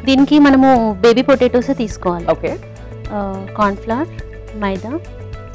దీనికి మనము baby potatoes తీసుకోవాలి. Okay. Corn flour, maida,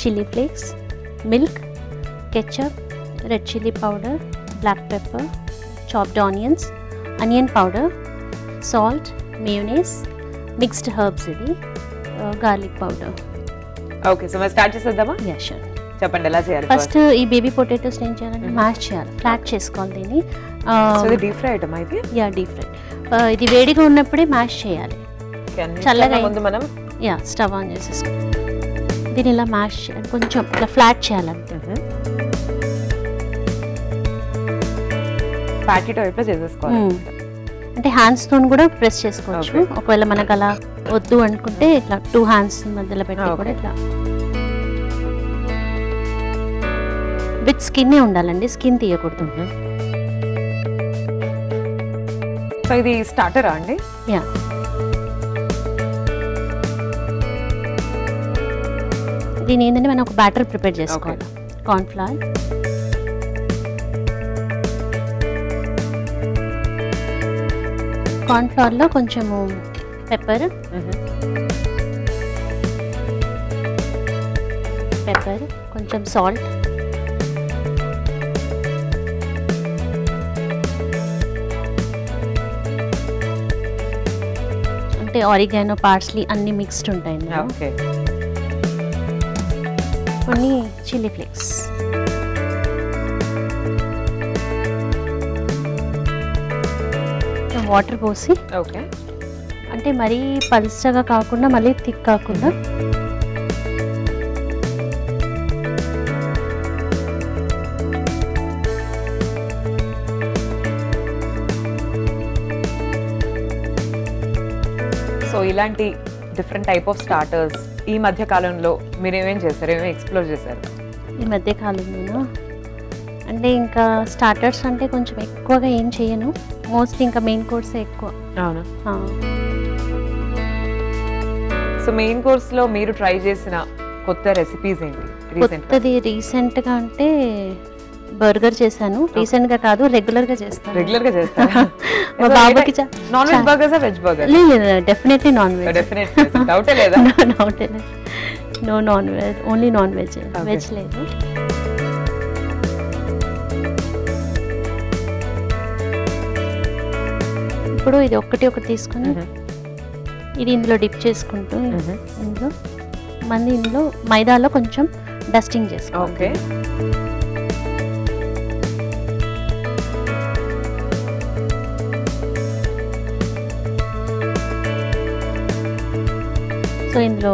chilli flakes, milk, ketchup, red chilli powder, black pepper, chopped onions, onion powder, salt, mayonnaise, mixed herbs, ఇది garlic powder. Okay, so మనం start చేసేద్దామా? Yeah sure. చెప్పండి ఎలా చేయాలి? First ఈ బేబీ పొటాటోస్ ఏం చేయాలంటే మ్యాష్ చేయాలి, ఫ్లాట్ చేసుకోవాలి దీన్ని. సో ఇది డీప్ ఫ్రై ఐటమ్ అయితే? Yeah deep fry. ఇది వేడిగా ఉన్నప్పుడే మ్యాష్ చేయాలి. చల్లగా ముందు మనం యా స్టవ్ ఆన్ చేసేసుకోవాలి. దీన్ని ఇలా మ్యాష్ చేయాలి, కొంచెం ఇట్లా ఫ్లాట్ చేయాలంటే. ప్యాకెట్ వైపులో చేసేసుకోవాలి. అంటే హ్యాండ్స్తో కూడా ప్రెస్ చేసుకోవచ్చు. ఒకవేళ మనకు అలా వద్దు అనుకుంటే ఇట్లా 2 హ్యాండ్స్ మధ్యలో పెట్టి కూడా ఇట్లా. విత్ స్కిన్ ఉండాలండి, స్కిన్ తీయకూడదు. సో ఇది స్టార్టరా అండి? యా. దీని ఏంటంటే మనం ఒక బ్యాటర్ ప్రిపేర్ చేసుకోవాలి. కార్న్ ఫ్లవర్, కార్న్ ఫ్లవర్లో కొంచెము పెప్పర్, కొంచెం సాల్ట్, అంటే ఆరిగానో, పార్స్లీ అన్ని మిక్స్డ్ ఉంటాయి. కొన్ని చిల్లీ ఫ్లేక్స్, వాటర్ పోసి. ఓకే. అంటే మరీ పల్చగా కాకుండా మళ్ళీ థిక్ కాకుండా. సో ఇలాంటి డిఫరెంట్ టైప్ ఆఫ్ స్టార్టర్స్ ఈ మధ్య కాలంలో మీరు ఏమేం చేశారు, ఏమేమి ఎక్స్ప్లోర్ చేశారు? ఈ మధ్య కాలంలో అంటే ఇంకా స్టార్టర్స్ అంటే కొంచెం ఎక్కువగా ఏం చేయను, మోస్ట్ ఇంకా మెయిన్ కోర్స్ ఎక్కువ. అవును. సో మెయిన్ కోర్స్ లో మీరు ట్రై చేసిన కొత్త రెసిపీస్ ఏంటి? కొత్తది రీసెంట్గా అంటే బర్గర్ చేశాను. రీసెంట్గా కాదు, రెగ్యులర్గా చేస్తాను. రెగ్యులర్గా చేస్తాను. మా బాబుకి non veg burgers veg burger? లేదు, డెఫినెట్లీ నాన్ వెజ్. డెఫినెట్లీ డౌటే లేదా? డౌటే లేదు. No non veg, only non veg. Veg లేదు. ఇప్పుడు ఇది ఒకటి తీసుకుని ఇది ఇందులో డిప్ చేసుకుంటూ ఇందులో మళ్ళీ ఇందులో మైదాలో కొంచెం డస్టింగ్ చేసుకోవాలి. ఓకే. సో ఇందులో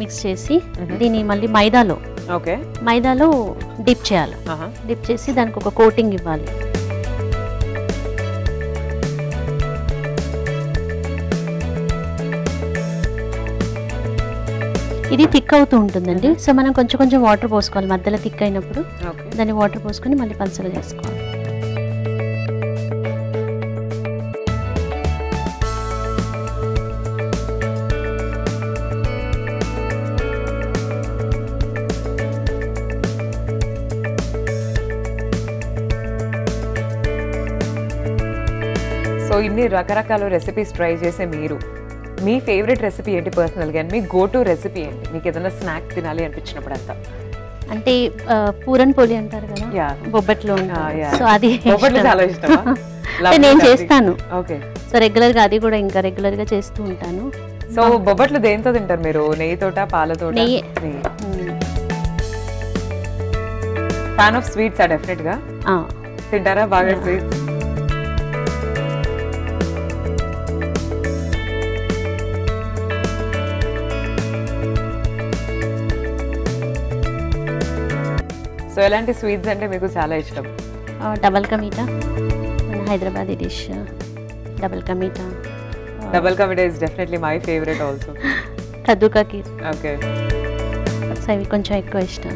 మిక్స్ చేసి దీన్ని మళ్ళీ మైదాలో డిప్ చేయాలి. డిప్ చేసి దానికి ఒక కోటింగ్ ఇవ్వాలి. ఇది థిక్ అవుతూ ఉంటుందండి. సో మనం కొంచెం వాటర్ పోసుకోవాలి మధ్యలో థిక్ అయినప్పుడు. దాన్ని వాటర్ పోసుకొని మళ్ళీ పల్చగా చేసుకోవాలి. సో ఇన్ని రకరకాల రెసిపీస్ ట్రై చేసే మీరు మీ ఫేవరెట్ రెసిపీ ఏంటి పర్సనల్గా? మీ గో టు రెసిపీ ఏంటి? మీకు ఏదైనా స్నాక్ తినాలి అనిపించినప్పుడు అంతా? అంటే పూరన్ పోలి అంటారు కదా, బొబ్బట్లు. సో అది చాలా ఇష్టం. నేను చేస్తాను. ఓకే. సో రెగ్యులర్గా అది కూడా ఇంకా రెగ్యులర్గా చేస్తూ ఉంటాను. సో బొబ్బట్లు దేంతో తింటారు మీరు? నెయ్యితోట, పాలతోట? నెయ్యి. ఫ్యాన్ ఆఫ్ స్వీట్స్ డెఫినెట్గా తింటారా బాగా స్వీట్స్? సో ఎలాంటి స్వీట్స్ అంటే మీకు చాలా ఇష్టం? డబల్ కా మీఠా, హైదరాబాదీ డిష్ డబల్ కా మీఠా. డబల్ కా meetha is definitely my favourite also. కద్దు కా కీర్. ఓకే. సో ఇవి కొంచెం ఎక్కువ ఇష్టం.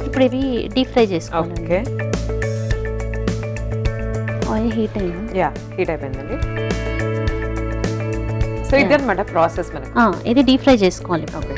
ఇప్పుడు ఇవి డీప్ ఫ్రై చేసుకోవాలి. ఓకే. ఆయిల్ హీట్ అయింది. హీట్ అయిపోయిందండి. సో ఇదన్నమాట ప్రాసెస్ మనకి. ఇది డీప్ ఫ్రై చేసుకోవాలి. ఓకే.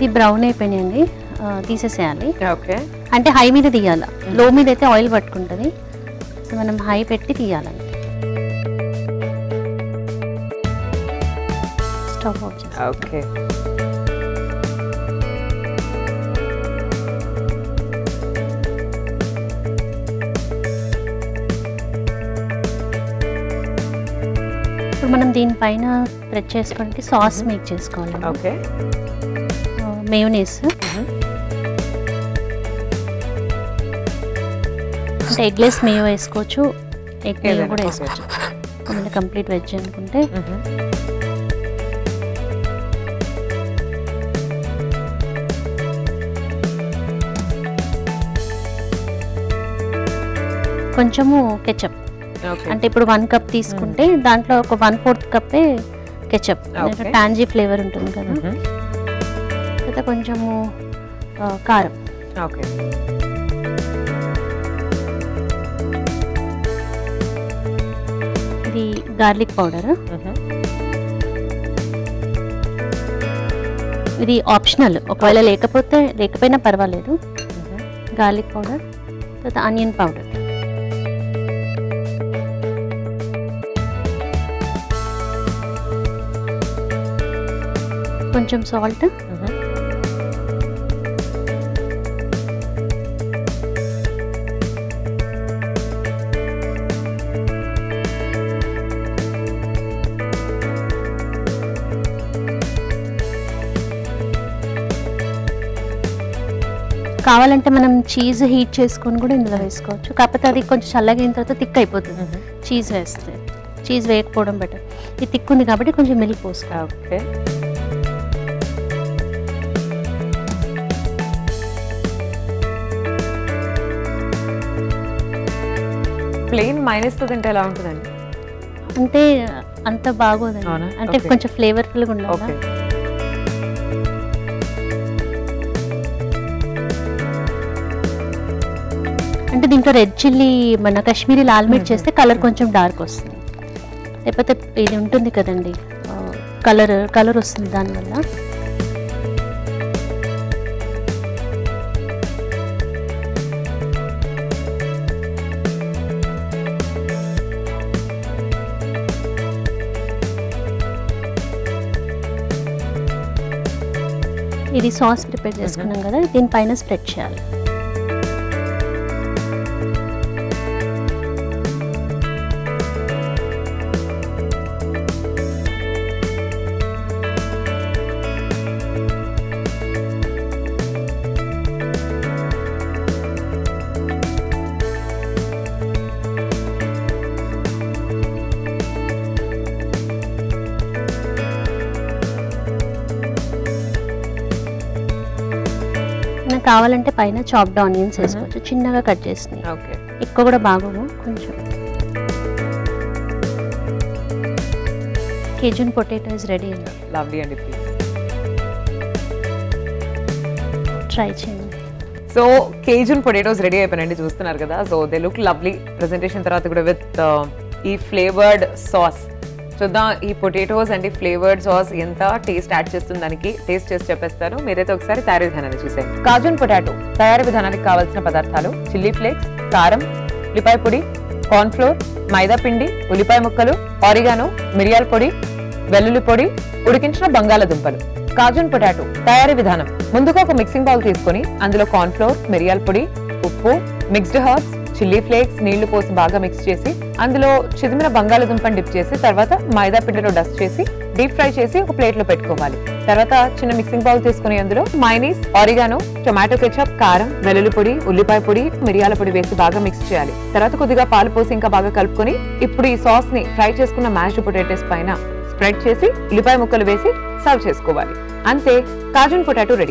ఇది బ్రౌన్ అయిపోయినాయండి, తీసేసేయాలి. ఓకే. అంటే హై మీద తీయాలి, లో మీద అయితే ఆయిల్ పట్టుకుంటుంది. సో మనం హై పెట్టి తీయాలంటే. స్టవ్ ఆఫ్ చేసి ఓకే. ఇప్పుడు మనం దీనిపైన స్ప్రెడ్ చేసుకోవడానికి సాస్ మేక్ చేసుకోవాలి. ఓకే. మేయోనీస్ అంటే ఎగ్లెస్ మేయో వేసుకోవచ్చు, ఎగ్ మేయో కూడా వేసుకోవచ్చు. మన కంప్లీట్ వెజ్ అనుకుంటే కొంచెము కెచప్. అంటే ఇప్పుడు 1 కప్ తీసుకుంటే దాంట్లో ఒక 1/4 కప్పే కెచప్, టాంజీ ఫ్లేవర్ ఉంటుంది కదా. తర్వాత కొంచెము కారం. ఓకే. ఇది గార్లిక్ పౌడర్, ఇది ఆప్షనల్, ఒకవేళ లేకపోయినా పర్వాలేదు. గార్లిక్ పౌడర్, తర్వాత ఆనియన్ పౌడర్, కొంచెం సాల్ట్, కావాలంటే మనం చీజ్ హీట్ చేసుకొని కూడా ఇందులో వేసుకోవచ్చు. కాకపోతే అది కొంచెం చల్లగా అయిన తర్వాత థిక్ అయిపోతుంది చీజ్ వేస్తే. చీజ్ వేయకపోవడం బెటర్. ఇది థిక్ ఉంది కాబట్టి కొంచెం మిల్క్ పోసుకో. ఓకే. ప్లెయిన్ మైనస్ తో తింటే ఎలా ఉంటుందండి? అంటే అంత బాగోదండి, అంటే కొంచెం ఫ్లేవర్ఫుల్గా ఉండాలి. ఓకే. అంటే దీంట్లో రెడ్ చిల్లీ మన కాశ్మీరీ లాల్ మిర్చి చేస్తే కలర్ కొంచెం డార్క్ వస్తుంది. లేకపోతే ఇది ఉంటుంది కదండి, కలర్ వస్తుంది దానివల్ల. ఇది సాస్ ప్రిపేర్ చేసుకున్నాం కదా, దీనిపైన స్ప్రెడ్ చేయాలి. కావాలంటే పైన చాప్డ్ ఆనియన్స్ వేసుకోవచ్చు, చిన్నగా కట్ చేసి. ఎక్కువ కూడా బాగోవు, కొంచెం. కేజూన్ పొటాటో ఇస్ రెడీ. లవ్లీ అండి, ప్లీజ్ ట్రై చేయండి. సో కేజూన్ పొటాటోస్ రెడీ అయిపోయినండి, చూస్తున్నారు కదా. So they look lovely. Presentation తర్వాత కూడా విత్ ఈ ఫ్లేవర్డ్ సాస్ చూద్దాం. ఈ పొటాటోస్ అండ్ ఈ ఫ్లేవర్డ్ సాస్ ఎంత టేస్ట్ యాడ్ చేస్తుంది దానికి, టేస్ట్ చేసి చెప్పేస్తారు. మీరైతే ఒకసారి తయారీ విధానాన్ని చూసేయండి. కాజూన్ పొటాటో తయారీ విధానానికి కావాల్సిన పదార్థాలు: చిల్లీ ఫ్లేక్స్, కారం, ఉల్లిపాయ పొడి, కార్న్ ఫ్లోర్, మైదా పిండి, ఉల్లిపాయ ముక్కలు, ఆరిగానో, మిరియాల పొడి, వెల్లుల్లి పొడి, ఉడికించిన బంగాళదుంపలు. కాజూన్ పొటాటో తయారీ విధానం: ముందుగా ఒక మిక్సింగ్ బౌల్ తీసుకొని అందులో కార్న్ ఫ్లోర్, మిరియాల పొడి, ఉప్పు, మిక్స్డ్ హర్బ్స్, చిల్లీ ఫ్లేక్స్, నీళ్లు పోసి బాగా మిక్స్ చేసి అందులో చిదిమిన బంగాళదుంపని డిప్ చేసి తర్వాత మైదా పిండిలో డస్ట్ చేసి డీప్ ఫ్రై చేసి ఒక ప్లేట్ లో పెట్టుకోవాలి. తర్వాత చిన్న మిక్సింగ్ బౌల్ తీసుకుని అందులో మైనీస్, ఆరిగానో, టొమాటో కెచప్, కారం, వెల్లుల్లి పొడి, ఉల్లిపాయ పొడి, మిరియాల పొడి వేసి బాగా మిక్స్ చేయాలి. తర్వాత కొద్దిగా పాలు పోసి ఇంకా బాగా కలుపుకొని ఇప్పుడు ఈ సాస్ ని ఫ్రై చేసుకున్న మ్యాష్డ్ పొటాటోస్ పైన స్ప్రెడ్ చేసి ఉల్లిపాయ ముక్కలు వేసి సర్వ్ చేసుకోవాలి. అంతే, కాజూన్ పొటాటో రెడీ.